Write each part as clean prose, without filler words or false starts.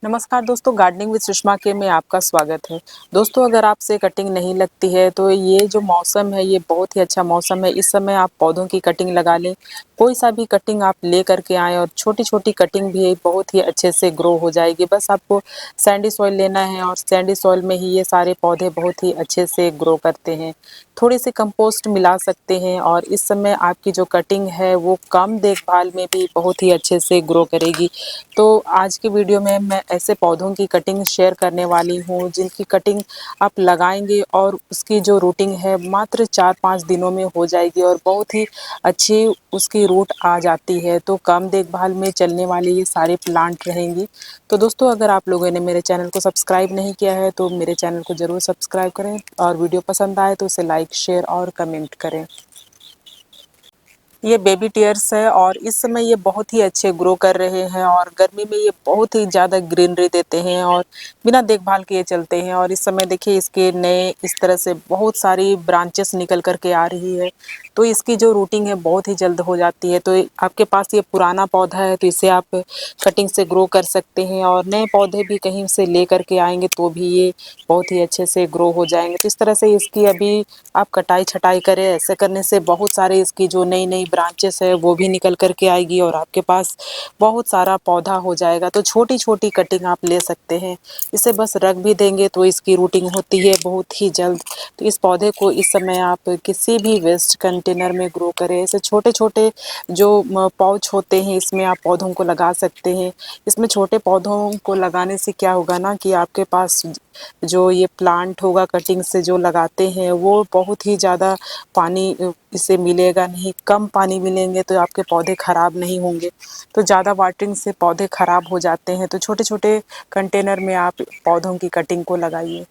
नमस्कार दोस्तों, gardening with Sushma के में आपका स्वागत है। दोस्तों, अगर आपसे कटिंग नहीं लगती है तो ये जो मौसम है ये बहुत ही अच्छा मौसम है। इस समय आप पौधों की कटिंग लगा लें, कोई सा भी कटिंग आप ले करके आएँ और छोटी-छोटी कटिंग भी बहुत ही अच्छे से ग्रो हो जाएगी। बस आपको सैंडी सॉइल लेना है और सैंडी सॉइल में ही ये सारे पौधे बहुत ही अच्छे से ग्रो करते हैं। थोड़ी-सी कंपोस्ट मिला सकते हैं और इस समय आपकी जो कटिंग है वो कम देखभाल में भी बहुत ही अच्छे से ग्रो करेगी। तो आज की वीडियो में मैं ऐसे पौधों की कटिंग शेयर करने वाली हूँ जिनकी कटिंग आप लगाएंगे और उसकी जो रूटिंग है मात्र 4-5 दिनों में हो जाएगी और बहुत ही अच्छी उसकी रूट आ जाती है। तो कम देखभाल में चलने वाले ये सारे प्लांट रहेंगे। तो दोस्तों, अगर आप लोगों ने मेरे चैनल को सब्सक्राइब नहीं किया है तो मेरे चैनल को ज़रूर सब्सक्राइब करें और वीडियो पसंद आए तो उसे लाइक शेयर और कमेंट करें। ये बेबी टियर्स है और इस समय ये बहुत ही अच्छे ग्रो कर रहे हैं और गर्मी में ये बहुत ही ज़्यादा ग्रीनरी देते हैं और बिना देखभाल किए चलते हैं। और इस समय देखिए इसके नए इस तरह से बहुत सारी ब्रांचेस निकल कर के आ रही है। तो इसकी जो रूटिंग है बहुत ही जल्द हो जाती है। तो आपके पास ये पुराना पौधा है तो इसे आप कटिंग से ग्रो कर सकते हैं और नए पौधे भी कहीं से ले कर के आएंगे तो भी ये बहुत ही अच्छे से ग्रो हो जाएंगे। तो इस तरह से इसकी अभी आप कटाई छटाई करें, ऐसे करने से बहुत सारे इसकी जो नई नई ब्रांचेस है वो भी निकल कर के आएगी और आपके पास बहुत सारा पौधा हो जाएगा। तो छोटी छोटी कटिंग आप ले सकते हैं, इसे बस रख भी देंगे तो इसकी रूटिंग होती है बहुत ही जल्द। तो इस पौधे को इस समय आप किसी भी वेस्ट कंटेनर में ग्रो करें। ऐसे छोटे छोटे जो पाउच होते हैं इसमें आप पौधों को लगा सकते हैं। इसमें छोटे पौधों को लगाने से क्या होगा ना कि आपके पास जो ये प्लांट होगा कटिंग से जो लगाते हैं वो बहुत ही ज़्यादा पानी इसे मिलेगा नहीं, कम पानी मिलेंगे तो आपके पौधे ख़राब नहीं होंगे। तो ज़्यादा वाटरिंग से पौधे ख़राब हो जाते हैं। तो छोटे छोटे कंटेनर में आप पौधों की कटिंग को लगाइए।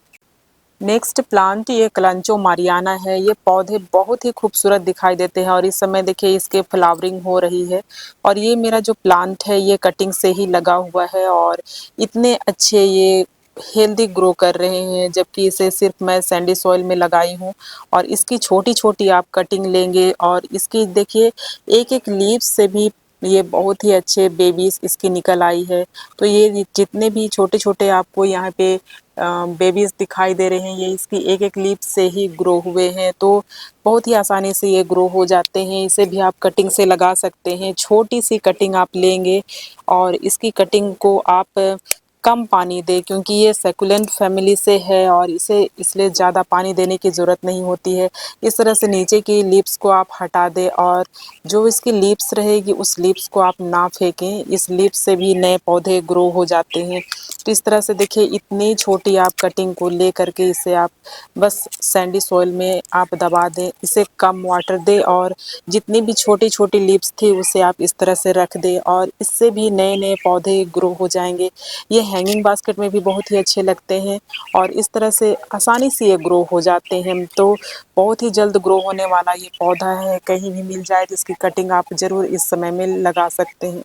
नेक्स्ट प्लांट ये कलांचो मारियाना है। ये पौधे बहुत ही खूबसूरत दिखाई देते हैं और इस समय देखिए इसके फ्लावरिंग हो रही है। और ये मेरा जो प्लांट है ये कटिंग से ही लगा हुआ है और इतने अच्छे ये हेल्दी ग्रो कर रहे हैं, जबकि इसे सिर्फ मैं सैंडी सॉइल में लगाई हूँ। और इसकी छोटी छोटी आप कटिंग लेंगे और इसकी देखिए एक एक लीव्स से भी ये बहुत ही अच्छे बेबीज इसकी निकल आई है। तो ये जितने भी छोटे छोटे आपको यहाँ पे बेबीज दिखाई दे रहे हैं ये इसकी एक एक लीफ से ही ग्रो हुए हैं। तो बहुत ही आसानी से ये ग्रो हो जाते हैं। इसे भी आप कटिंग से लगा सकते हैं। छोटी सी कटिंग आप लेंगे और इसकी कटिंग को आप कम पानी दें, क्योंकि ये सकुलेंट फैमिली से है और इसे इसलिए ज़्यादा पानी देने की ज़रूरत नहीं होती है। इस तरह से नीचे की लीव्स को आप हटा दें और जो इसकी लीव्स रहेगी उस लीव्स को आप ना फेंकें। इस लीव्स से भी नए पौधे ग्रो हो जाते हैं। तो इस तरह से देखिए इतनी छोटी आप कटिंग को ले करके इसे आप बस सैंडी सॉइल में आप दबा दें, इसे कम वाटर दें और जितनी भी छोटी छोटी लीव्स थी उसे आप इस तरह से रख दें और इससे भी नए नए पौधे ग्रो हो जाएंगे। ये हैंगिंग बास्केट में भी बहुत ही अच्छे लगते हैं और इस तरह से आसानी से ये ग्रो हो जाते हैं। तो बहुत ही जल्द ग्रो होने वाला ये पौधा है, कहीं भी मिल जाए जिसकी कटिंग आप ज़रूर इस समय में लगा सकते हैं।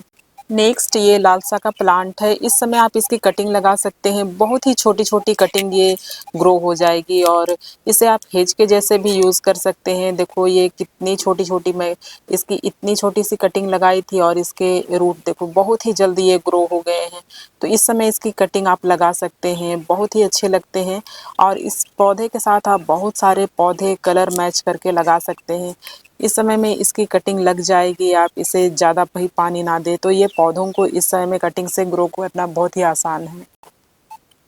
नेक्स्ट ये लालसा का प्लांट है। इस समय आप इसकी कटिंग लगा सकते हैं। बहुत ही छोटी छोटी कटिंग ये ग्रो हो जाएगी और इसे आप हेज के जैसे भी यूज़ कर सकते हैं। देखो ये कितनी छोटी छोटी मैं इसकी इतनी छोटी सी कटिंग लगाई थी और इसके रूट देखो बहुत ही जल्दी ये ग्रो हो गए हैं। तो इस समय इसकी कटिंग आप लगा सकते हैं, बहुत ही अच्छे लगते हैं। और इस पौधे के साथ आप बहुत सारे पौधे कलर मैच करके लगा सकते हैं। इस समय में इसकी कटिंग लग जाएगी, आप इसे ज़्यादा भी पानी ना दें। तो ये पौधों को इस समय में कटिंग से ग्रो करना बहुत ही आसान है।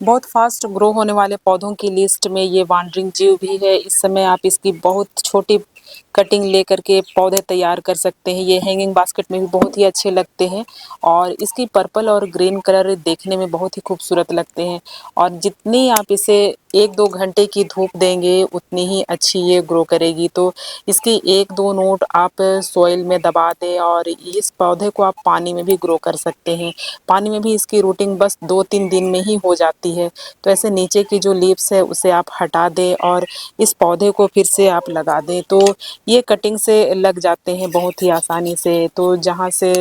बहुत फास्ट ग्रो होने वाले पौधों की लिस्ट में ये वांडरिंग जीव भी है। इस समय आप इसकी बहुत छोटी कटिंग लेकर के पौधे तैयार कर सकते हैं। ये हैंगिंग बास्केट में भी बहुत ही अच्छे लगते हैं और इसकी पर्पल और ग्रीन कलर देखने में बहुत ही खूबसूरत लगते हैं। और जितनी आप इसे 1-2 घंटे की धूप देंगे उतनी ही अच्छी ये ग्रो करेगी। तो इसकी 1-2 नोट आप सॉइल में दबा दें और इस पौधे को आप पानी में भी ग्रो कर सकते हैं। पानी में भी इसकी रूटिंग बस 2-3 दिन में ही हो जाती है। तो ऐसे नीचे की जो लीव्स है उसे आप हटा दें और इस पौधे को फिर से आप लगा दें। तो ये कटिंग से लग जाते हैं बहुत ही आसानी से। तो जहाँ से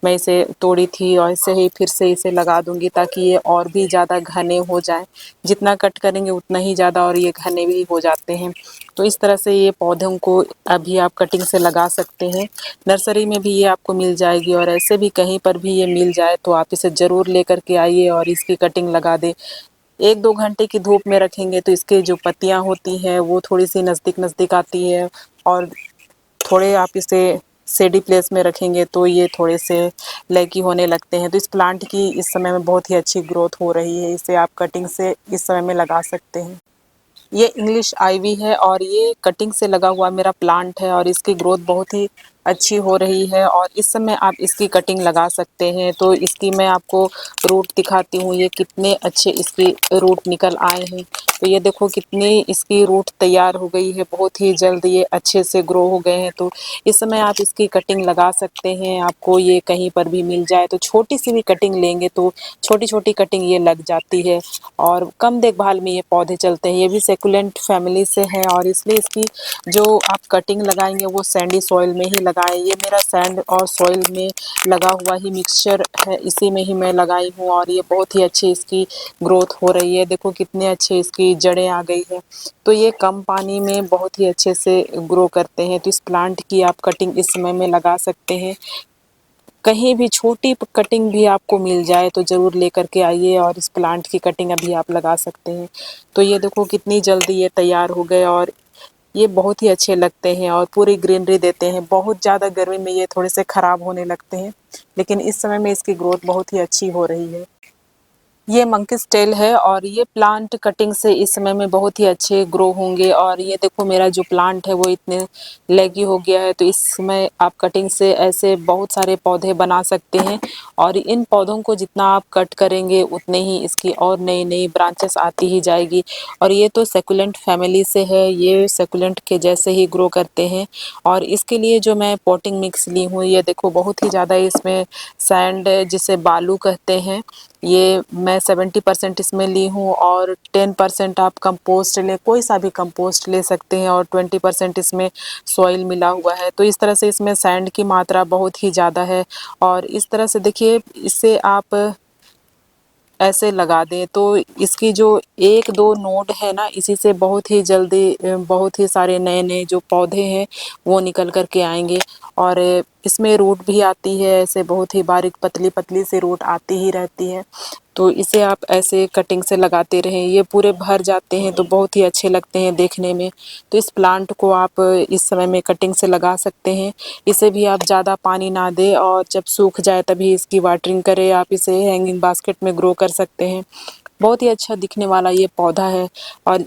मैं इसे तोड़ी थी और ऐसे ही फिर से इसे लगा दूंगी ताकि ये और भी ज़्यादा घने हो जाए। जितना कट करेंगे उतना ही ज़्यादा और ये घने भी हो जाते हैं। तो इस तरह से ये पौधों को अभी आप कटिंग से लगा सकते हैं। नर्सरी में भी ये आपको मिल जाएगी और ऐसे भी कहीं पर भी ये मिल जाए तो आप इसे ज़रूर लेकर के आइए और इसकी कटिंग लगा दें। 1-2 घंटे की धूप में रखेंगे तो इसके जो पत्तियाँ होती हैं वो थोड़ी-सी नज़दीक-नज़दीक आती है और थोड़े आप इसे शेडी प्लेस में रखेंगे तो ये थोड़े से लैकी होने लगते हैं। तो इस प्लांट की इस समय में बहुत ही अच्छी ग्रोथ हो रही है। इसे आप कटिंग से इस समय में लगा सकते हैं। ये इंग्लिश आइवी है और ये कटिंग से लगा हुआ मेरा प्लांट है और इसकी ग्रोथ बहुत ही अच्छी हो रही है और इस समय आप इसकी कटिंग लगा सकते हैं। तो इसकी मैं आपको रूट दिखाती हूँ, ये कितने अच्छे इसकी रूट निकल आए हैं। तो ये देखो कितनी इसकी रूट तैयार हो गई है, बहुत ही जल्द ये अच्छे से ग्रो हो गए हैं। तो इस समय आप इसकी कटिंग लगा सकते हैं। आपको ये कहीं पर भी मिल जाए तो छोटी सी भी कटिंग लेंगे तो छोटी-छोटी कटिंग ये लग जाती है और कम देखभाल में ये पौधे चलते हैं। ये भी सकुलेंट फैमिली से है और इसलिए इसकी जो आप कटिंग लगाएँगे वो सैंडी सॉइल में ही लगाएँ। ये मेरा सैंड और सॉइल में लगा हुआ ही मिक्सचर है, इसी में ही मैं लगाई हूँ और ये बहुत ही अच्छी इसकी ग्रोथ हो रही है। देखो कितने अच्छे इसकी जड़ें आ गई है। तो ये कम पानी में बहुत ही अच्छे से ग्रो करते हैं। तो इस प्लांट की आप कटिंग इस समय में लगा सकते हैं। कहीं भी छोटी कटिंग भी आपको मिल जाए तो ज़रूर लेकर के आइए और इस प्लांट की कटिंग अभी आप लगा सकते हैं। तो ये देखो कितनी जल्दी ये तैयार हो गए और ये बहुत ही अच्छे लगते हैं और पूरी ग्रीनरी देते हैं। बहुत ज़्यादा गर्मी में ये थोड़े से ख़राब होने लगते हैं, लेकिन इस समय में इसकी ग्रोथ बहुत ही अच्छी हो रही है। ये मंकीज़ टेल है और ये प्लांट कटिंग से इस समय में बहुत ही अच्छे ग्रो होंगे और ये देखो मेरा जो प्लांट है वो इतने लेगी हो गया है। तो इस समय आप कटिंग से ऐसे बहुत सारे पौधे बना सकते हैं और इन पौधों को जितना आप कट करेंगे उतने ही इसकी और नई-नई ब्रांचेस आती ही जाएगी। और ये तो सकुलेंट फैमिली से है, ये सकुलेंट के जैसे ही ग्रो करते हैं और इसके लिए जो मैं पॉटिंग मिक्स ली हूँ ये देखो बहुत ही ज़्यादा इसमें सैंड जिसे बालू कहते हैं, ये मैं 70% इसमें ली हूँ और 10% आप कंपोस्ट लें, कोई सा भी कंपोस्ट ले सकते हैं और 20% इसमें सॉइल मिला हुआ है। तो इस तरह से इसमें सैंड की मात्रा बहुत ही ज़्यादा है और इस तरह से देखिए इससे आप ऐसे लगा दें तो इसकी जो 1-2 नोड है ना, इसी से बहुत ही जल्दी बहुत ही सारे नए-नए जो पौधे हैं वो निकल कर के आएँगे और इसमें रूट भी आती है, ऐसे बहुत ही बारीक पतली-पतली सी रूट आती ही रहती है। तो इसे आप ऐसे कटिंग से लगाते रहें, ये पूरे भर जाते हैं तो बहुत ही अच्छे लगते हैं देखने में। तो इस प्लांट को आप इस समय में कटिंग से लगा सकते हैं। इसे भी आप ज़्यादा पानी ना दें और जब सूख जाए तभी इसकी वाटरिंग करें। आप इसे हैंगिंग बास्केट में ग्रो कर सकते हैं। बहुत ही अच्छा दिखने वाला ये पौधा है और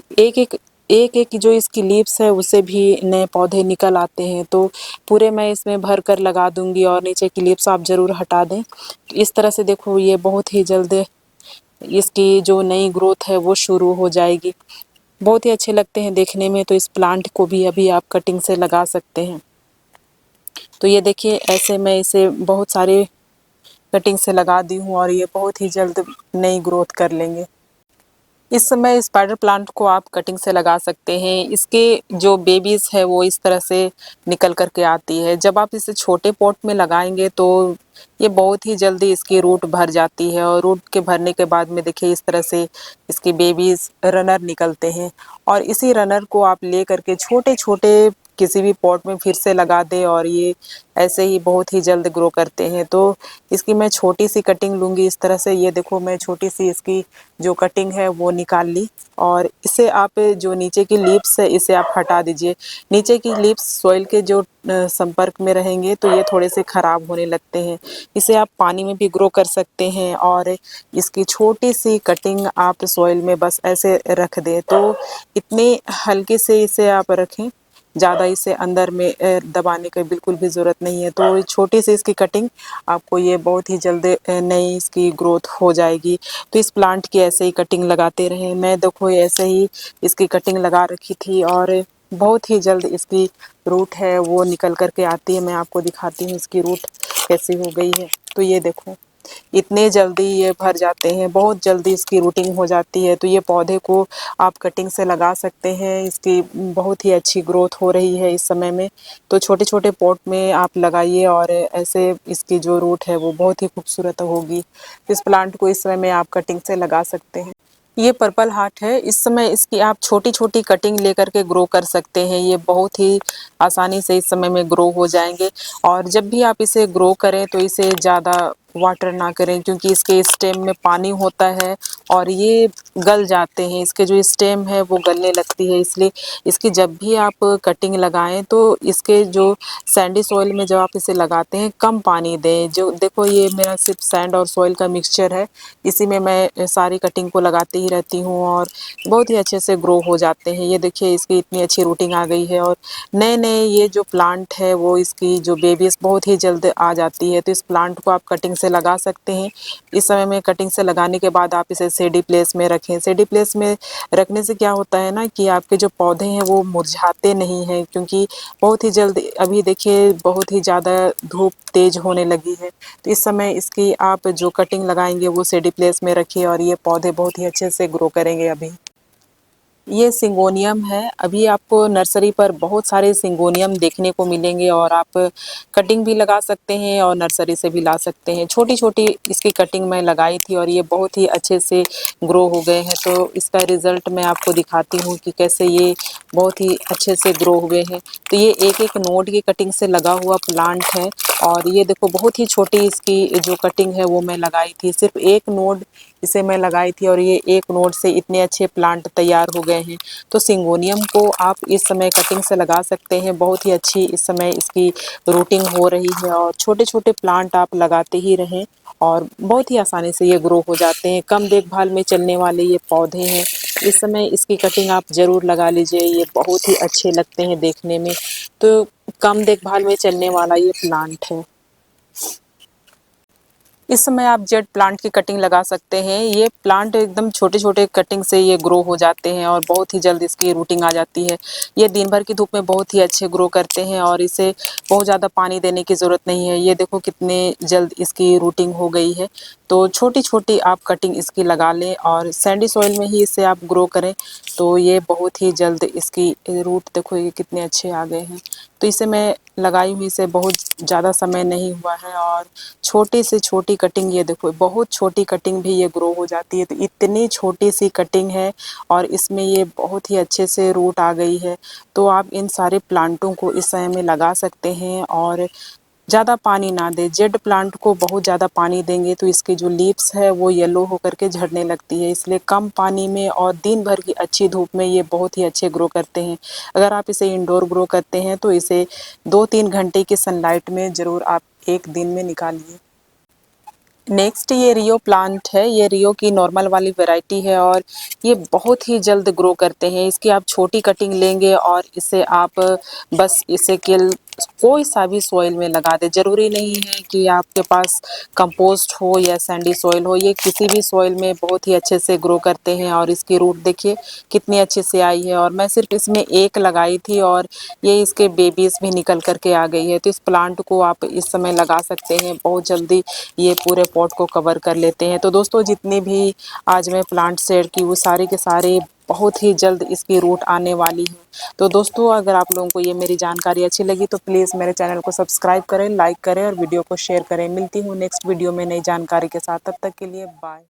एक-एक जो इसकी लीव्स है उससे भी नए पौधे निकल आते हैं। तो पूरे मैं इसमें भर कर लगा दूँगी और नीचे की लीव्स आप ज़रूर हटा दें। इस तरह से देखो ये बहुत ही जल्द इसकी जो नई ग्रोथ है वो शुरू हो जाएगी। बहुत ही अच्छे लगते हैं देखने में, तो इस प्लांट को भी अभी आप कटिंग से लगा सकते हैं। तो ये देखिए ऐसे मैं इसे बहुत सारे कटिंग से लगा दी हूँ और ये बहुत ही जल्द नई ग्रोथ कर लेंगे। इस समय स्पाइडर प्लांट को आप कटिंग से लगा सकते हैं। इसके जो बेबीज़ है वो इस तरह से निकल कर के आती है। जब आप इसे छोटे पॉट में लगाएँगे तो ये बहुत ही जल्दी इसकी रूट भर जाती है और रूट के भरने के बाद में देखिए इस तरह से इसके बेबीज़ रनर निकलते हैं और इसी रनर को आप ले कर के छोटे-छोटे किसी भी पॉट में फिर से लगा दें और ये ऐसे ही बहुत ही जल्द ग्रो करते हैं। तो इसकी मैं छोटी-सी कटिंग लूँगी इस तरह से, ये देखो मैं छोटी-सी इसकी जो कटिंग है वो निकाल ली और इसे आप जो नीचे की लीव्स है इसे आप हटा दीजिए। नीचे की लीव्स सॉइल के जो संपर्क में रहेंगे तो ये थोड़े से ख़राब होने लगते हैं। इसे आप पानी में भी ग्रो कर सकते हैं और इसकी छोटी-सी कटिंग आप सॉइल में बस ऐसे रख दें। तो इतने हल्के से इसे आप रखें, ज़्यादा इसे अंदर में दबाने की बिल्कुल भी ज़रूरत नहीं है। तो छोटी सी इसकी कटिंग आपको ये बहुत ही जल्द नई इसकी ग्रोथ हो जाएगी। तो इस प्लांट की ऐसे ही कटिंग लगाते रहें। मैं देखो ऐसे ही इसकी कटिंग लगा रखी थी और बहुत ही जल्द इसकी रूट है वो निकल कर के आती है। मैं आपको दिखाती हूँ इसकी रूट कैसी हो गई है। तो ये देखो। इतने जल्दी ये भर जाते हैं, बहुत जल्दी इसकी रूटिंग हो जाती है। तो ये पौधे को आप कटिंग से लगा सकते हैं, इसकी बहुत ही अच्छी ग्रोथ हो रही है इस समय में। तो छोटे-छोटे पॉट में आप लगाइए और ऐसे इसकी जो रूट है वो बहुत ही खूबसूरत होगी। इस प्लांट को इस समय में आप कटिंग से लगा सकते हैं। ये पर्पल हार्ट है, इस समय इसकी आप छोटी-छोटी कटिंग लेकर के ग्रो कर सकते हैं। ये बहुत ही आसानी से इस समय में ग्रो हो जाएँगे और जब भी आप इसे ग्रो करें तो इसे ज़्यादा वाटर ना करें, क्योंकि इसके स्टेम में पानी होता है और ये गल जाते हैं। इसके जो स्टेम है वो गलने लगती है, इसलिए इसकी जब भी आप कटिंग लगाएँ तो इसके जो सैंडी सॉइल में जब आप इसे लगाते हैं कम पानी दें। जो देखो ये मेरा सिर्फ़ सैंड और सॉइल का मिक्सचर है, इसी में मैं सारी कटिंग को लगाती ही रहती हूँ और बहुत ही अच्छे से ग्रो हो जाते हैं। ये देखिए इसकी इतनी अच्छी रूटिंग आ गई है और नए-नए ये जो प्लांट है वो इसकी जो बेबीज़ बहुत ही जल्द आ जाती है। तो इस प्लांट को आप कटिंग से लगा सकते हैं। इस समय में कटिंग से लगाने के बाद आप इसे शेडी प्लेस में रखें। शेडी प्लेस में रखने से क्या होता है ना कि आपके जो पौधे हैं वो मुरझाते नहीं हैं, क्योंकि बहुत ही जल्द अभी देखिए बहुत ही ज़्यादा धूप तेज़ होने लगी है। तो इस समय इसकी आप जो कटिंग लगाएँगे वो शेडी प्लेस में रखिए और ये पौधे बहुत ही अच्छे से ग्रो करेंगे अभी। ये सिंगोनियम है। अभी आपको नर्सरी पर बहुत सारे सिंगोनियम देखने को मिलेंगे और आप कटिंग भी लगा सकते हैं और नर्सरी से भी ला सकते हैं। छोटी-छोटी इसकी कटिंग मैं लगाई थी और ये बहुत ही अच्छे से ग्रो हो गए हैं। तो इसका रिज़ल्ट मैं आपको दिखाती हूँ कि कैसे ये बहुत ही अच्छे से ग्रो हुए हैं। तो ये एक-एक नोड की कटिंग से लगा हुआ प्लांट है और ये देखो बहुत ही छोटी इसकी जो कटिंग है वो मैं लगाई थी। सिर्फ़ एक नोड इसे मैं लगाई थी और ये एक नोड से इतने अच्छे प्लांट तैयार हो गए हैं। तो सिंगोनियम को आप इस समय कटिंग से लगा सकते हैं, बहुत ही अच्छी इस समय इसकी रूटिंग हो रही है और छोटे-छोटे प्लांट आप लगाते ही रहें और बहुत ही आसानी से ये ग्रो हो जाते हैं। कम देखभाल में चलने वाले ये पौधे हैं। इस समय इसकी कटिंग आप ज़रूर लगा लीजिए, ये बहुत ही अच्छे लगते हैं देखने में। तो कम देखभाल में चलने वाला ये प्लांट है। इस समय आप जेड प्लांट की कटिंग लगा सकते हैं। ये प्लांट एकदम छोटे-छोटे कटिंग से ये ग्रो हो जाते हैं और बहुत ही जल्द इसकी रूटिंग आ जाती है। ये दिन भर की धूप में बहुत ही अच्छे ग्रो करते हैं और इसे बहुत ज़्यादा पानी देने की ज़रूरत नहीं है। ये देखो कितने जल्द इसकी रूटिंग हो गई है। तो छोटी-छोटी आप कटिंग इसकी लगा लें और सैंडी सॉइल में ही इसे आप ग्रो करें, तो ये बहुत ही जल्द इसकी रूट देखो ये कितने अच्छे आ गए हैं। तो इसे मैं लगाई हुई इसे बहुत ज़्यादा समय नहीं हुआ है और छोटी से छोटी कटिंग ये देखो बहुत छोटी कटिंग भी ये ग्रो हो जाती है। तो इतनी छोटी सी कटिंग है और इसमें ये बहुत ही अच्छे से रूट आ गई है। तो आप इन सारे प्लांटों को इस समय में लगा सकते हैं और ज़्यादा पानी ना दें। जेड प्लांट को बहुत ज़्यादा पानी देंगे तो इसकी जो लीव्स है वो येलो होकर के झड़ने लगती है, इसलिए कम पानी में और दिन भर की अच्छी धूप में ये बहुत ही अच्छे ग्रो करते हैं। अगर आप इसे इंडोर ग्रो करते हैं तो इसे 2-3 घंटे की सनलाइट में ज़रूर आप 1 दिन में निकालिए। नेक्स्ट ये रियो प्लांट है, ये रियो की नॉर्मल वाली वैरायटी है और ये बहुत ही जल्द ग्रो करते हैं। इसकी आप छोटी कटिंग लेंगे और इसे आप बस इसे केल कोई सा भी सॉइल में लगा दें। ज़रूरी नहीं है कि आपके पास कंपोस्ट हो या सैंडी सॉइल हो, ये किसी भी सॉइल में बहुत ही अच्छे से ग्रो करते हैं और इसकी रूट देखिए कितनी अच्छे से आई है और मैं सिर्फ़ इसमें एक लगाई थी और ये इसके बेबीज़ भी निकल कर के आ गई है। तो इस प्लांट को आप इस समय लगा सकते हैं, बहुत जल्दी ये पूरे पॉट को कवर कर लेते हैं। तो दोस्तों जितनी भी आज मैं प्लांट शेयर की वो सारे के सारे बहुत ही जल्द इसकी रूट आने वाली है। तो दोस्तों अगर आप लोगों को ये मेरी जानकारी अच्छी लगी तो प्लीज़ मेरे चैनल को सब्सक्राइब करें, लाइक करें और वीडियो को शेयर करें। मिलती हूँ नेक्स्ट वीडियो में नई जानकारी के साथ, तब तक के लिए बाय।